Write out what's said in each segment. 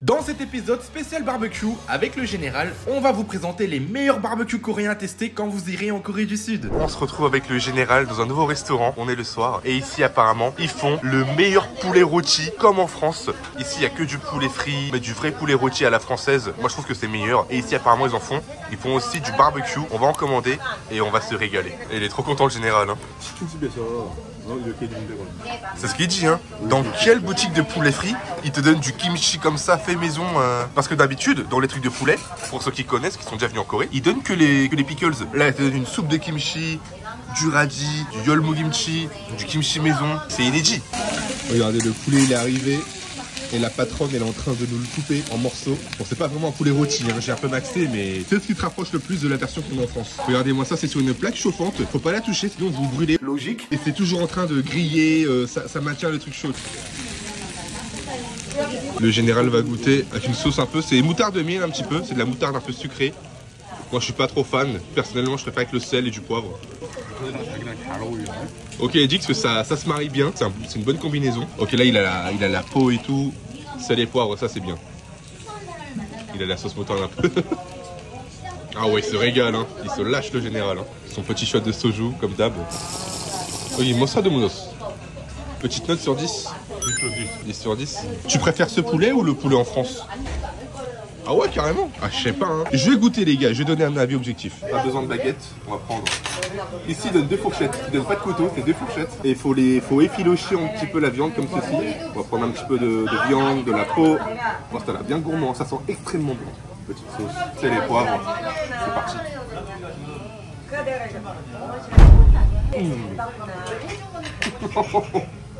Dans cet épisode spécial barbecue, avec le général, on va vous présenter les meilleurs barbecues coréens à tester quand vous irez en Corée du Sud. On se retrouve avec le général dans un nouveau restaurant, on est le soir. Et ici apparemment, ils font le meilleur poulet rôti comme en France. Ici il n'y a que du poulet frit, mais du vrai poulet rôti à la française. Moi je trouve que c'est meilleur. Et ici apparemment ils font aussi du barbecue. On va en commander et on va se régaler. Et il est trop content le général hein. C'est ce qu'il dit hein. Dans quelle boutique de poulet frit il te donne du kimchi comme ça fait maison Parce que d'habitude dans les trucs de poulet, pour ceux qui connaissent, qui sont déjà venus en Corée, ils donnent que les pickles. Là il te donne une soupe de kimchi, du radis, du yolmu kimchi, du kimchi maison. C'est inédit. Regardez, le poulet il est arrivé et la patronne elle est en train de nous le couper en morceaux. Bon, c'est pas vraiment un poulet rôti, hein. J'ai un peu maxé, mais c'est ce qui se rapproche le plus de la version qu'on a en France. Regardez-moi ça, c'est sur une plaque chauffante, faut pas la toucher sinon vous brûlez. Logique. Et c'est toujours en train de griller, ça maintient le truc chaud. Le général va goûter avec une sauce un peu, c'est moutarde de miel un petit peu, c'est de la moutarde un peu sucrée. Moi je suis pas trop fan, personnellement je préfère avec le sel et du poivre. Ok, il dit que ça se marie bien, c'est une bonne combinaison. Ok, là il a la peau et tout, sel et poivre, ça c'est bien. Il a la sauce moutarde un peu. Ah ouais, il se régale, hein. Il se lâche le général. Hein. Son petit shot de soju, comme d'hab. Oui, mossa de mounos. Petite note sur 10. 10 sur 10. Tu préfères ce poulet ou le poulet en France? Ah ouais, carrément. Ah, je sais pas, hein. Je vais goûter, les gars. Je vais donner un avis objectif. Pas besoin de baguette, on va prendre. Ici, il donne deux fourchettes. Il donne pas de couteau, c'est deux fourchettes. Et il faut effilocher un petit peu la viande comme ceci. On va prendre un petit peu de viande, de la peau. Bon, ça a l'air bien gourmand. Ça sent extrêmement bon. Petite sauce, sel et poivre. C'est parti.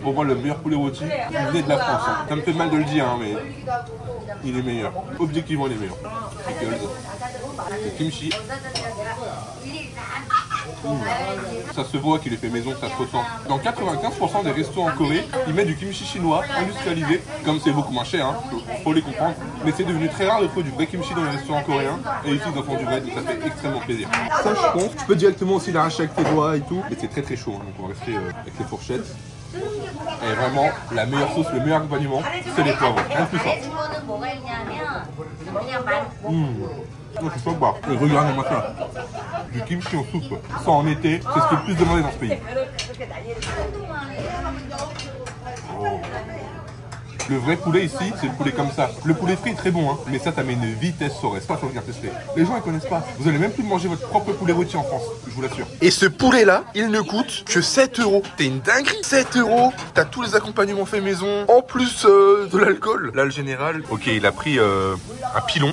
Pour moi, le meilleur poulet rôti, il venait de la France. Hein. Ça me fait mal de le dire, hein, mais il est meilleur. Objectivement, il est meilleur. Le kimchi. Ça se voit qu'il est fait maison, ça se ressent. Dans 95% des restos en Corée, ils mettent du kimchi chinois industrialisé. Comme c'est beaucoup moins cher, hein, faut les comprendre. Mais c'est devenu très rare de trouver du vrai kimchi dans les restaurants coréens. Et ici, ils en font du vrai, donc ça fait extrêmement plaisir. Ça, je pense, tu peux directement aussi l'arracher avec tes doigts et tout. Mais c'est très très chaud, hein, donc on va rester avec les fourchettes. Et vraiment, la meilleure sauce, le meilleur accompagnement, c'est les poivrons. Rien de plus fort. Non, c'est pas bar. Regardez-moi ça. Du kimchi en soupe. Ça en été, c'est ce qui est le plus demandé dans ce pays. Oh. Le vrai poulet ici, c'est le poulet comme ça. Le poulet frit est très bon, hein, mais ça met une vitesse sur reste. Pas sur le regard tester. Les gens ils connaissent pas. Vous allez même plus manger votre propre poulet rôti en France, je vous l'assure. Et ce poulet là, il ne coûte que 7 €. T'es une dinguerie. 7 €. T'as tous les accompagnements faits maison, en plus de l'alcool. Là le général, ok, il a pris un pilon.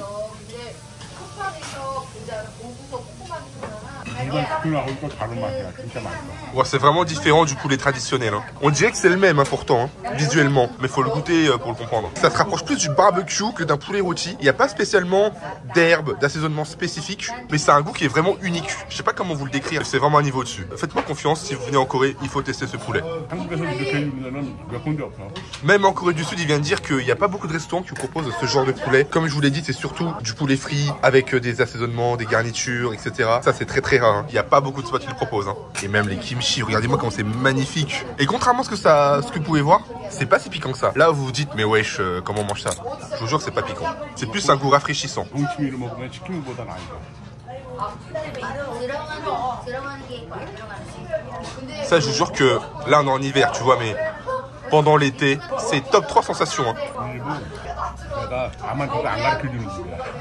Ouais, c'est vraiment différent du poulet traditionnel. Hein. On dirait que c'est le même hein, pourtant, hein, visuellement, mais faut le goûter pour le comprendre. Ça se rapproche plus du barbecue que d'un poulet rôti. Il n'y a pas spécialement d'herbes, d'assaisonnement spécifique, mais c'est un goût qui est vraiment unique. Je sais pas comment vous le décrire, c'est vraiment un niveau dessus. Faites-moi confiance, si vous venez en Corée, il faut tester ce poulet. Même en Corée du Sud, il vient de dire qu'il n'y a pas beaucoup de restaurants qui proposent ce genre de poulet. Comme je vous l'ai dit, c'est surtout du poulet frit avec des assaisonnements, des garnitures, etc. Ça, c'est très très rare. Hein. Il n'y a pas beaucoup de spots qui le proposent. Hein. Et même les kimchi, regardez-moi comment c'est magnifique. Et contrairement à ce que vous pouvez voir, c'est pas si piquant que ça. Là, vous vous dites, mais wesh, comment on mange ça? Je vous jure que c'est pas piquant. C'est plus un goût rafraîchissant. Ça, je vous jure que là, on est en hiver, tu vois, mais pendant l'été, c'est top 3 sensations. Hein.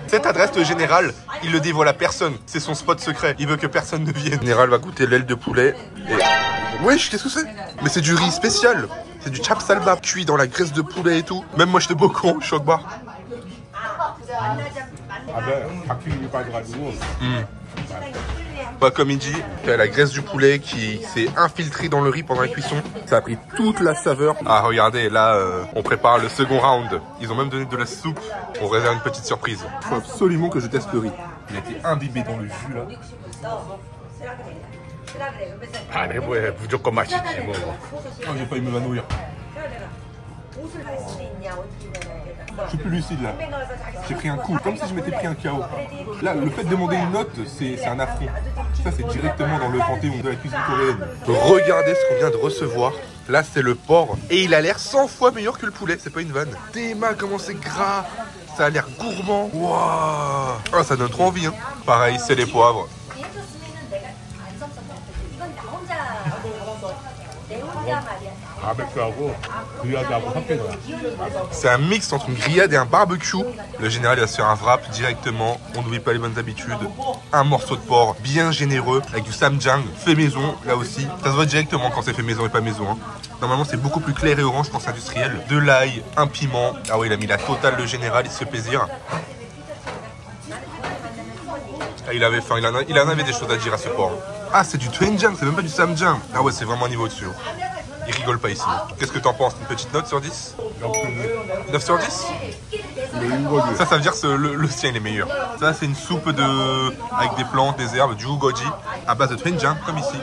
Cette adresse, le général, il le dévoile à personne. C'est son spot secret. Il veut que personne ne vienne. Le général va goûter l'aile de poulet. Et... wesh, qu'est-ce que c'est? Mais c'est du riz spécial. C'est du chap salbap cuit dans la graisse de poulet et tout. Même moi, j'étais beaucoup choc bar. Bah, comme il dit, il y a la graisse du poulet qui s'est infiltrée dans le riz pendant la cuisson. Ça a pris toute la saveur. Ah, regardez, là, on prépare le second round. Ils ont même donné de la soupe. On réserve une petite surprise. Il faut absolument que je teste le riz. Il a été imbibé dans le jus, là. Ah, mais ouais, 무조건 맛있지 뭐. Oh, j'ai failli m'évanouir. Je suis plus lucide là. J'ai pris un coup, comme si je m'étais pris un KO. Là, le fait de demander une note, c'est un affront. Ça, c'est directement dans le panthéon de la cuisine coréenne. Regardez ce qu'on vient de recevoir. Là, c'est le porc. Et il a l'air 100 fois meilleur que le poulet. C'est pas une vanne. Théma, comment c'est gras. Ça a l'air gourmand. Waouh. Ah, ça donne trop envie, hein. Pareil, c'est les poivres. 바베큐하고 그리아드하고 섞여서. C'est un mix entre une grillade et un barbecue. Le général il va se faire un wrap directement. On n'oublie pas les bonnes habitudes. Un morceau de porc bien généreux avec du samjang fait maison là aussi. Ça se voit directement quand c'est fait maison et pas maison. Hein. Normalement c'est beaucoup plus clair et orange quand c'est industriel. De l'ail, un piment. Ah ouais, il a mis la totale le général, il se fait plaisir. Ah, il avait faim, il en avait des choses à dire à ce porc. Ah, c'est du doenjang, c'est même pas du samjang. Ah ouais, c'est vraiment un niveau au-dessus. Il rigole pas ici. Qu'est-ce que t'en penses? Une petite note sur 10? 9 sur 10? Ça veut dire que le sien il est meilleur. Ça c'est une soupe avec des plantes, des herbes, du ugoji à base de doenjang comme ici.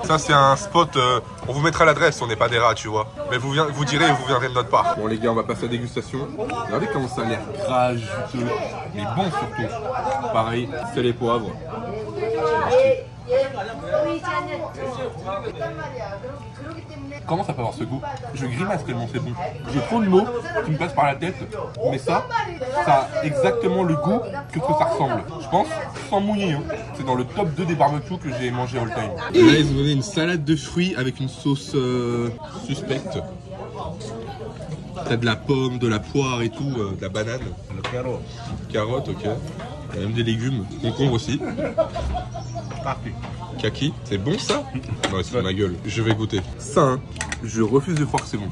Ça c'est un spot, on vous mettra l'adresse, on n'est pas des rats tu vois. Mais vous direz et vous viendrez de notre part. Bon les gars, on va passer à la dégustation. Regardez comment ça a l'air gras, juteux, mais bon surtout. Pareil, c'est les poivres. Comment ça peut avoir ce goût? Je grimace tellement c'est bon. J'ai trop de mots qui me passent par la tête, mais ça a exactement le goût que ça ressemble. Je pense, sans mouiller, hein. C'est dans le top 2 des barbecues que j'ai mangé all time. Et là, ils ont donné une salade de fruits avec une sauce suspecte. T'as de la pomme, de la poire et tout, de la banane. Carotte, ok. Il y a même des légumes, concombre aussi. Kaki, c'est bon ça? Ouais, c'est ma gueule. Je vais goûter. Ça, hein, je refuse de croire que c'est bon.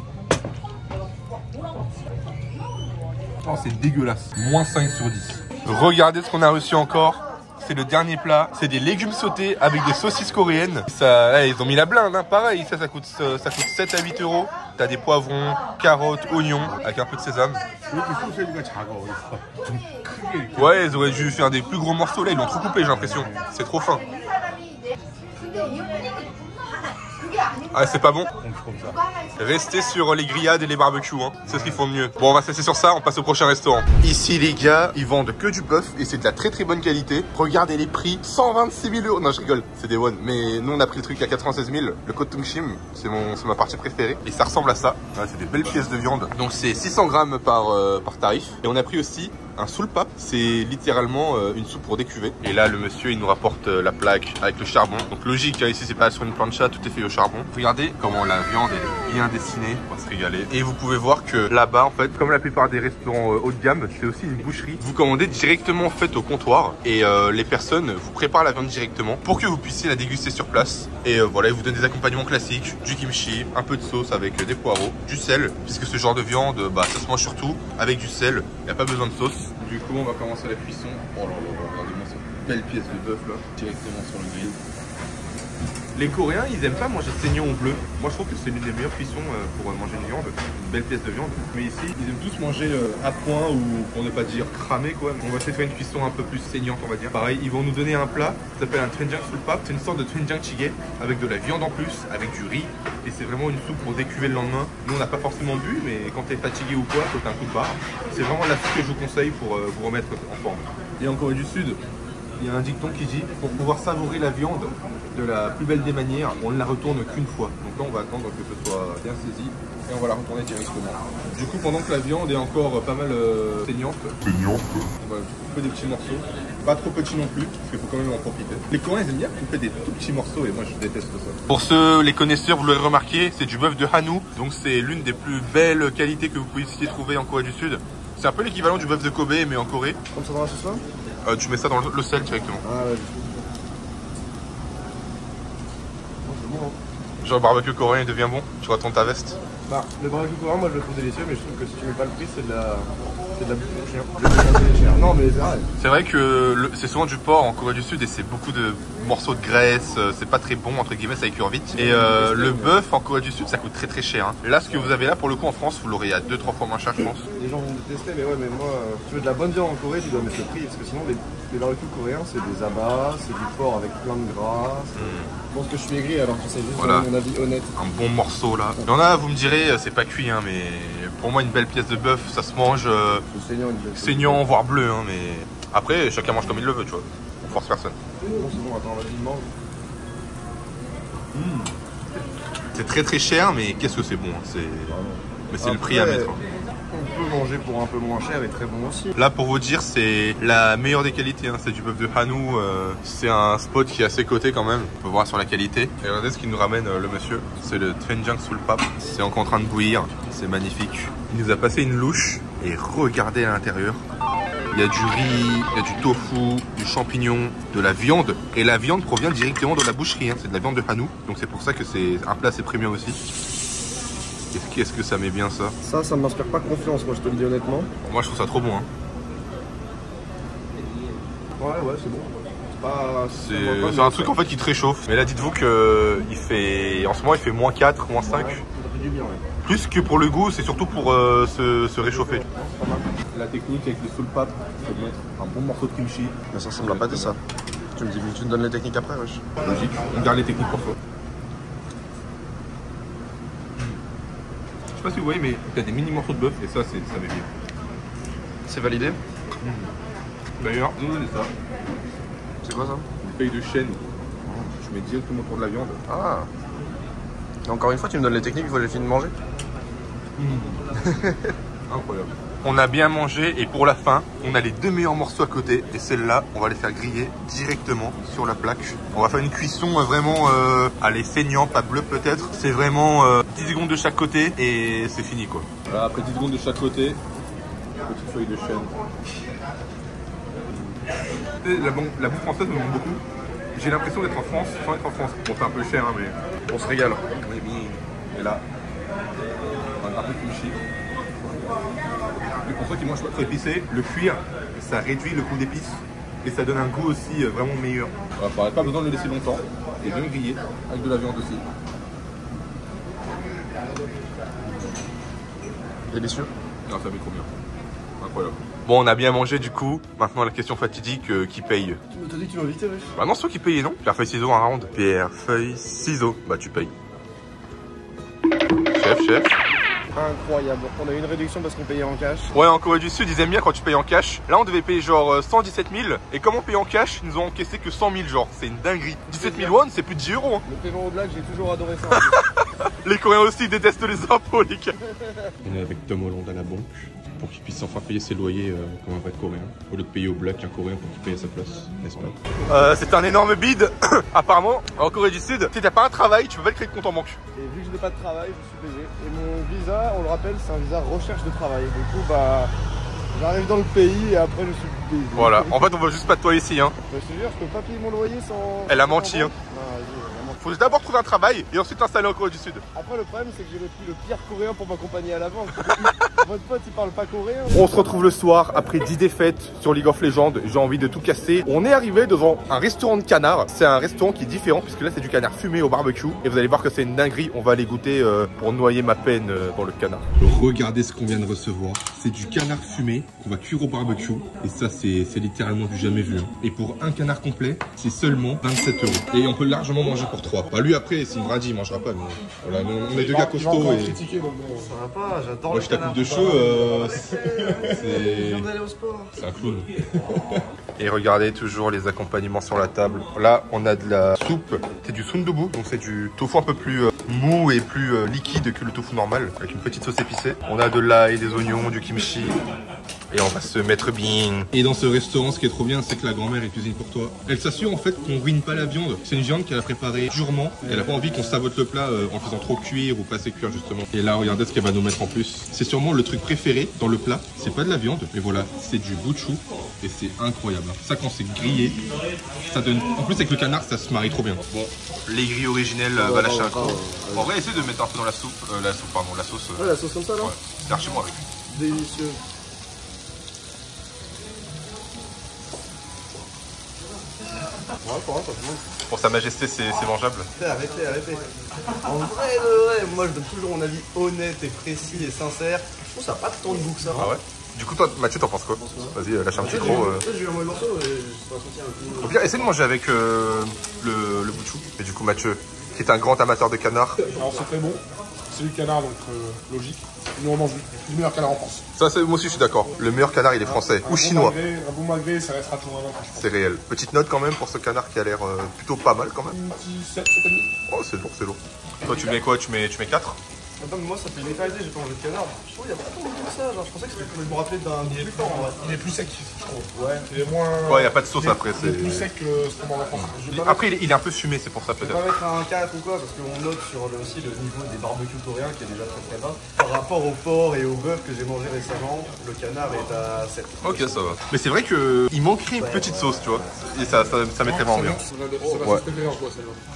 Oh, c'est dégueulasse. Moins 5 sur 10. Regardez ce qu'on a reçu encore. C'est le dernier plat. C'est des légumes sautés avec des saucisses coréennes. Ça, là, ils ont mis la blinde, hein. Pareil, ça coûte 7 à 8 euros. T'as des poivrons, carottes, oignons, avec un peu de sésame. Ouais, ils auraient dû faire des plus gros morceaux là, ils l'ont trop coupé, j'ai l'impression. C'est trop fin. Ah, c'est pas bon. Restez sur les grillades et les barbecues, hein. C'est ce qu'ils font de mieux. Bon, on va se laisser sur ça, on passe au prochain restaurant. Ici, les gars, ils vendent que du bœuf et c'est de la très très bonne qualité. Regardez les prix, 126 000 euros. Non, je rigole, c'est des won. Mais nous, on a pris le truc à 96 000. Le Kotungshim, c'est ma partie préférée. Et ça ressemble à ça. Ouais, c'est des belles pièces de viande. Donc, c'est 600 grammes par tarif. Et on a pris aussi un sulpap, c'est littéralement une soupe pour décuver. Et là, le monsieur, il nous rapporte la plaque avec le charbon. Donc logique, hein, ici, c'est pas sur une plancha, tout est fait au charbon. Regardez comment la viande est bien dessinée, on va se régaler. Et vous pouvez voir que là-bas, en fait, comme la plupart des restaurants haut de gamme, c'est aussi une boucherie. Vous commandez directement en fait au comptoir et les personnes vous préparent la viande directement pour que vous puissiez la déguster sur place. Et voilà, ils vous donnent des accompagnements classiques, du kimchi, un peu de sauce avec des poireaux, du sel, puisque ce genre de viande, bah, ça se mange surtout avec du sel, il n'y a pas besoin de sauce. Du coup, on va commencer la cuisson. Oh là là, regardez-moi cette belle pièce de bœuf là, directement sur le grill. Les Coréens, ils aiment pas manger saignant au bleu. Moi, je trouve que c'est l'une des meilleures cuissons pour manger une viande, une belle pièce de viande. Mais ici, ils aiment tous manger à point ou pour ne pas dire cramé quoi. On va essayer de faire une cuisson un peu plus saignante, on va dire. Pareil, ils vont nous donner un plat qui s'appelle un doenjang sulpap. C'est une sorte de doenjang jjigae avec de la viande en plus, avec du riz. Et c'est vraiment une soupe pour décuver le lendemain. Nous, on n'a pas forcément bu, mais quand t'es fatigué ou quoi, faut un coup de barre. C'est vraiment la soupe que je vous conseille pour vous remettre en forme. Et en Corée du Sud, il y a un dicton qui dit pour pouvoir savourer la viande de la plus belle des manières, on ne la retourne qu'une fois. Donc là, on va attendre que ce soit bien saisi et on va la retourner directement. Du coup, pendant que la viande est encore pas mal saignante, on va couper des petits morceaux. Pas trop petits non plus, parce qu'il faut quand même en profiter. Les Coréens, ils aiment bien couper des tout petits morceaux et moi, je déteste ça. Pour ceux, les connaisseurs, vous l'aurez remarqué, c'est du bœuf de Hanwoo. Donc c'est l'une des plus belles qualités que vous puissiez trouver en Corée du Sud. C'est un peu l'équivalent du bœuf de Kobe, mais en Corée. Comme ça dans la sauce là? Tu mets ça dans le sel directement. Ah ouais. Genre le barbecue coréen il devient bon, tu retournes ta veste. Bah, le barbecue coréen, moi je le trouve délicieux, mais je trouve que si tu mets pas le prix, c'est de la bouffe pour chien. Je le trouve assez cher. Non, mais c'est vrai. C'est vrai que c'est souvent du porc en Corée du Sud et c'est beaucoup de morceaux de graisse, c'est pas très bon, entre guillemets, ça écure vite. Et le bœuf en Corée du Sud, ça coûte très très cher. Hein. Là, ce que vous avez là, pour le coup, en France, vous l'aurez à 2-3 fois moins cher, je pense. Les gens vont détester, mais ouais, mais moi, si tu veux de la bonne viande en Corée, tu dois mettre le prix, parce que sinon, les barbecues coréens, c'est des abats, c'est du porc avec plein de gras. Je pense que je suis aigri alors que c'est juste mon avis honnête. Un bon morceau là. Il y en a, vous me direz, c'est pas cuit, hein, mais pour moi, une belle pièce de bœuf, ça se mange saignant, voire bleu. Hein, mais après, chacun mange comme il le veut, tu vois. On force personne. Bon, c'est bon, attends, vas-y, mange. C'est très très cher, mais qu'est-ce que c'est bon. Mais c'est le prix à mettre. On peut manger pour un peu moins cher et très bon aussi. Là, pour vous dire, c'est la meilleure des qualités. Hein. C'est du bœuf de Hanou. C'est un spot qui est assez coté quand même. On peut voir sur la qualité. Et regardez ce qu'il nous ramène, le monsieur. C'est le Doenjang Sulpap. C'est encore en train de bouillir. C'est magnifique. Il nous a passé une louche. Et regardez à l'intérieur. Il y a du riz, il y a du tofu, du champignon, de la viande. Et la viande provient directement de la boucherie. Hein. C'est de la viande de Hanou. Donc c'est pour ça que c'est un plat assez premium aussi. Qu'est-ce que ça met bien ça? Ça ne m'inspire pas confiance, moi je te le dis honnêtement. Moi je trouve ça trop bon. Hein. Ouais, c'est bon. C'est un truc en fait qui te réchauffe. Mais là dites-vous que en ce moment il fait -4, -5. Ça fait du bien, ouais. Plus que pour le goût, c'est surtout pour se réchauffer. La technique avec le sulpap, c'est de mettre un bon morceau de kimchi. Mais ça ressemble à pas de ça. Tu me donnes les techniques après, wesh. Logique, on garde les techniques pour toi. Je sais pas si vous voyez, mais il y a des mini morceaux de bœuf et ça met bien. C'est validé? D'ailleurs, nous c'est ça. C'est quoi ça? Une feuille de chêne. Je mets directement autour de la viande. Ah. Et encore une fois, tu me donnes les techniques, il faut que j'ai fini de manger. Incroyable. On a bien mangé et pour la fin, on a les 2 meilleurs morceaux à côté. Et celles-là, on va les faire griller directement sur la plaque. On va faire une cuisson vraiment, allez, saignant, pas bleu peut-être. C'est vraiment 10 secondes de chaque côté et c'est fini quoi. Voilà, après 10 secondes de chaque côté, petite feuille de chêne. La bouffe française me manque beaucoup. J'ai l'impression d'être en France sans être en France. Bon, c'est un peu cher, hein, mais On se régale. Et là, un peu de kimchi. Et pour ceux qui mangent pas trop épicé, le cuir, ça réduit le goût d'épices et ça donne un goût aussi vraiment meilleur. Voilà, pas besoin de le laisser longtemps. Et bien grillé, avec de la viande aussi. Délicieux. Non, ça met trop bien. Incroyable. Bon, on a bien mangé du coup. Maintenant, la question fatidique, qui paye? Tu m'as dit que tu m'invitais, wesh. Bah non, c'est toi qui payais, non? Pierre, feuille, ciseaux, un round. Pierre, feuille, ciseaux. Bah, tu payes. Chef. Incroyable. On a eu une réduction parce qu'on payait en cash. Ouais, en Corée du Sud, ils aiment bien quand tu payes en cash. Là, on devait payer genre 117 000. Et comme on paye en cash, ils nous ont encaissé que 100 000, genre. C'est une dinguerie. 17 000 won, c'est plus de 10 euros. Hein. Le paiement au blague, j'ai toujours adoré ça. Les Coréens aussi détestent les impôts, les gars. On est avec Tom Holland à la banque pour qu'il puisse enfin payer ses loyers comme un vrai Coréen. Au lieu de payer au black un Coréen pour qu'il paye à sa place, n'est-ce pas? C'est un énorme bide. Apparemment, en Corée du Sud, si t'as pas un travail, tu peux pas le créer de compte en banque. Et vu que je n'ai pas de travail, je suis payé. Et mon visa, on le rappelle, c'est un visa recherche de travail. Du coup, bah, j'arrive dans le pays et après je suis payé. Voilà, en fait, on veut juste pas de toi ici. Hein. Bah, je te jure, je peux pas payer mon loyer sans. Elle a menti. Hein. Non, vas-y, elle a menti. Faut d'abord trouver un travail et ensuite t'installer en Corée du Sud. Après, le problème, c'est que j'ai pris le pire coréen pour m'accompagner à la banque. Votre pote, il parle pas coréen. On se retrouve le soir après 10 défaites sur League of Legends. J'ai envie de tout casser. On est arrivé devant un restaurant de canard. C'est un restaurant qui est différent puisque là c'est du canard fumé au barbecue. Et vous allez voir que c'est une dinguerie. On va aller goûter pour noyer ma peine dans le canard. Regardez ce qu'on vient de recevoir. C'est du canard fumé qu'on va cuire au barbecue. Et ça c'est littéralement du jamais vu. Hein. Et pour un canard complet, c'est seulement 27 €. Et on peut largement manger pour 3. Bah lui après, s'il me radie, il mangera pas. Mais voilà, on est deux gars costauds. Et... Ça va pas, j'adore. Moi je tape de cheveux. C'est un clown. Et regardez toujours les accompagnements sur la table. Là, on a de la soupe. C'est du sundubu, donc c'est du tofu un peu plus mou et plus liquide que le tofu normal, avec une petite sauce épicée. On a de l'ail, des oignons, du kimchi. Et on va se mettre bien. Et dans ce restaurant, ce qui est trop bien, c'est que la grand-mère elle cuisine pour toi. Elle s'assure en fait qu'on ruine pas la viande. C'est une viande qu'elle a préparée durement. Elle a pas envie qu'on sabote le plat en faisant trop cuire ou pas assez cuire justement. Et là, regardez ce qu'elle va nous mettre en plus. C'est sûrement le truc préféré dans le plat. C'est pas de la viande, mais voilà, c'est du gochujang et c'est incroyable. Ça, quand c'est grillé, ça donne. En plus, avec le canard, ça se marie trop bien. Bon, les grilles originelles va lâcher un coup. On va essayer de mettre un peu dans la soupe, la sauce. Ouais, la sauce comme ça là. Ouais. Lâchez-moi avec. Délicieux. Pour sa majesté, c'est mangeable. Arrêtez. En vrai, moi je donne toujours mon avis honnête et précis et sincère. Je trouve ça n'a pas tant de goût que ça. Ah ouais. Du coup, toi, Mathieu, t'en penses quoi? Vas-y, lâche un petit gros. J'ai eu un mauvais morceau et je suis un peu. Au pire, essaie de manger avec le gochujang. Et du coup, Mathieu, qui est un grand amateur de canard. Alors c'est très bon. C'est du canard, donc logique. Nous, on mange du meilleur canard en France. Ça, moi aussi, je suis d'accord. Le meilleur canard, il est français ou chinois. Un bon magret, ça restera toujours un vin. C'est réel. Petite note quand même pour ce canard qui a l'air plutôt pas mal quand même. Un petit 7, 7,5. Oh, c'est lourd, c'est lourd. Toi, tu mets quoi? Tu mets 4? Attends, mais moi ça fait une éternité, j'ai pas mangé de canard. Je trouve qu'il y a pas tant de ça, genre je pensais que c'était pour me rappeler d'un plus fort en vrai. Il est plus sec, je trouve. Ouais, il est moins. Ouais, il n'y a pas de sauce après. Il est plus sec que ce qu'on mange en France. Après, il est un peu fumé, c'est pour ça Je vais peut-être. pas mettre un 4 ou quoi, parce qu'on note sur aussi le niveau des barbecues coréens qui est déjà très très bas. Par rapport au porc et au bœuf que j'ai mangé récemment, le canard est à 7. Ok, ça va. Mais c'est vrai qu'il manquerait une petite sauce, tu vois. Et ça mettrait vraiment bien. Ouais.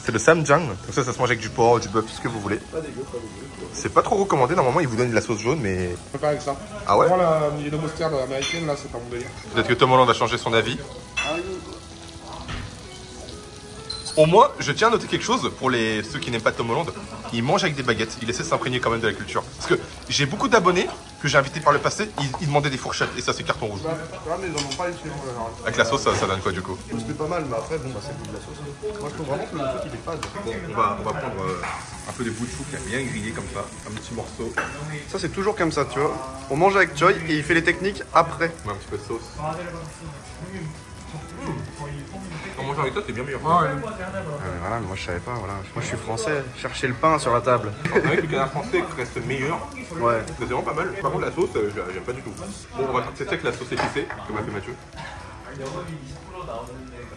C'est le samjang. Donc ça se mange avec du porc, du bœuf, tout ce que vous voulez. Pas dégueu, pas dégueu. C'est pas trop recommandé. Normalement, ils vous donnent de la sauce jaune, mais. Je peux pas avec ça. Ah ouais? Moi, la Milo Mustard américaine, là, c'est pas mon délire. Peut-être que Tom Holland a changé son avis. Au moins, je tiens à noter quelque chose pour ceux qui n'aiment pas Tom Holland. Il mange avec des baguettes. Il essaie de s'imprégner quand même de la culture. Parce que j'ai beaucoup d'abonnés que j'ai invités par le passé. Ils demandaient des fourchettes et ça, c'est carton rouge. Ouais, mais ils en ont pas ici en général. Avec la sauce, ça donne quoi du coup? C'était pas mal, mais après, bon, bah c'est le goût de la sauce. Moi, je trouve vraiment que le truc il est pas. Bon, on va prendre un peu des bouts de chou qui a bien grillé comme ça. Un petit morceau. Ça, c'est toujours comme ça, tu vois. On mange avec Choi et il fait les techniques après. Un petit peu de sauce. En mangeant avec toi, c'est bien meilleur. Voilà, mais moi je savais pas, voilà. Moi je suis français, chercher le pain sur la table. C'est vrai que le canard français reste meilleur. Ouais. C'est vraiment pas mal. Par contre, la sauce, j'aime pas du tout. Bon, on va tester avec la sauce épicée, comme a fait Mathieu.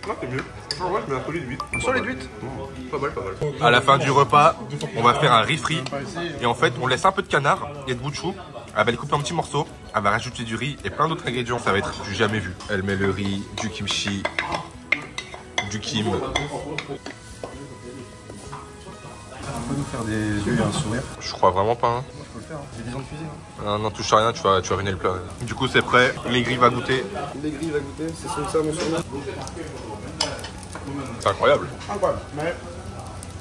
Non, c'est mieux. En vrai, je mets un solide 8. Solide 8. Pas mal, pas mal. À la fin du repas, on va faire un riz frit. Et en fait, on laisse un peu de canard et de bout de chou. Elle va les couper en petits morceaux. Elle va rajouter du riz et plein d'autres ingrédients. Ça va être du jamais vu. Elle met le riz, du kimchi, du kim. On peut nous faire des yeux et un sourire. Je crois vraiment pas. Hein. Je peux le faire, hein. J'ai 10 ans de cuisine. Non, non, touche à rien, tu vas ruiner le plat. Du coup, c'est prêt. Les grilles va goûter. Les grilles va goûter, c'est ça mon surnom. C'est incroyable. Incroyable, mais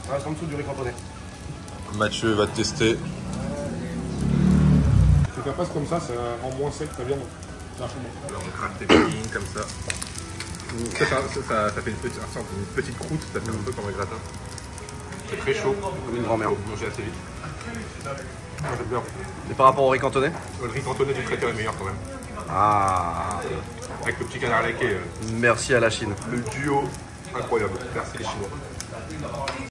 ça reste en dessous du riz cantonais. Mathieu va tester. Si tu passes comme ça rend moins sec ta viande. Là, on craque tes lignes comme ça. Ça fait une petite croûte, ça fait un peu comme un gratin. C'est très chaud. Comme une grand-mère. Faut manger assez vite. Moi, j'aime bien. Et par rapport au riz cantonais? Le riz cantonais du traiteur est meilleur quand même. Ah. Avec le petit canard laqué. Merci à la Chine. Le duo incroyable. Merci les Chinois.